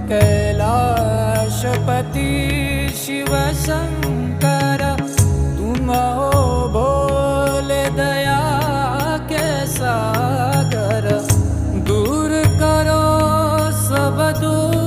कैलाशपति शिव शंकर, तुम हो भोले दया के सागर। दूर करो सब दुख